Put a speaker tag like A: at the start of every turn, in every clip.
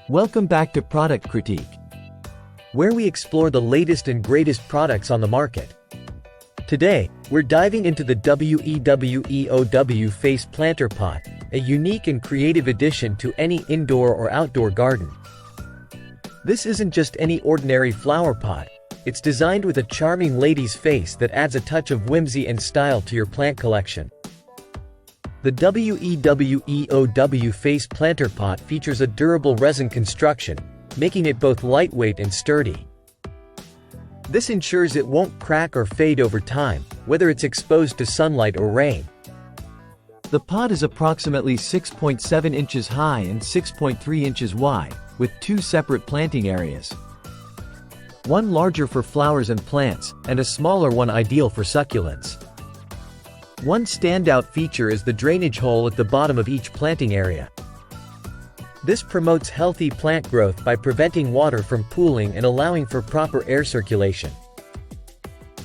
A: Welcome back to Product Critique, where we explore the latest and greatest products on the market. Today, we're diving into the WEWEOW Face Planter Pot, a unique and creative addition to any indoor or outdoor garden. This isn't just any ordinary flower pot, it's designed with a charming lady's face that adds a touch of whimsy and style to your plant collection. The WEWEOW Face Planter Pot features a durable resin construction, making it both lightweight and sturdy. This ensures it won't crack or fade over time, whether it's exposed to sunlight or rain. The pot is approximately 6.7 inches high and 6.3 inches wide, with two separate planting areas. One larger for flowers and plants, and a smaller one ideal for succulents. One standout feature is the drainage hole at the bottom of each planting area. This promotes healthy plant growth by preventing water from pooling and allowing for proper air circulation.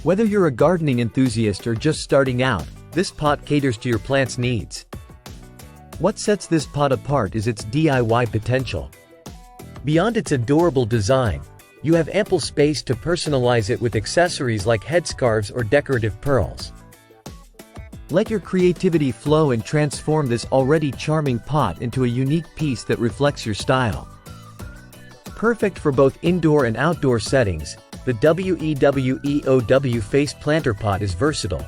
A: Whether you're a gardening enthusiast or just starting out, this pot caters to your plant's needs. What sets this pot apart is its DIY potential. Beyond its adorable design, you have ample space to personalize it with accessories like headscarves or decorative pearls. Let your creativity flow and transform this already charming pot into a unique piece that reflects your style. Perfect for both indoor and outdoor settings, the WEWEOW Face Planter Pot is versatile.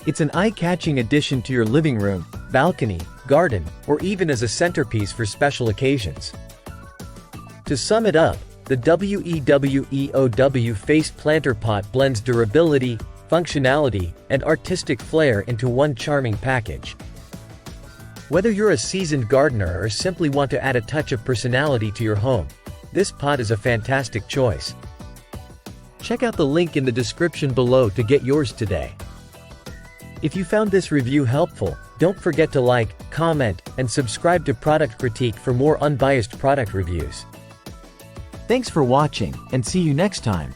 A: It's an eye-catching addition to your living room, balcony, garden, or even as a centerpiece for special occasions. To sum it up, the WEWEOW Face Planter Pot blends durability, functionality, and artistic flair into one charming package. Whether you're a seasoned gardener or simply want to add a touch of personality to your home, this pot is a fantastic choice. Check out the link in the description below to get yours today. If you found this review helpful, don't forget to like, comment, and subscribe to Product Critique for more unbiased product reviews. Thanks for watching, and see you next time.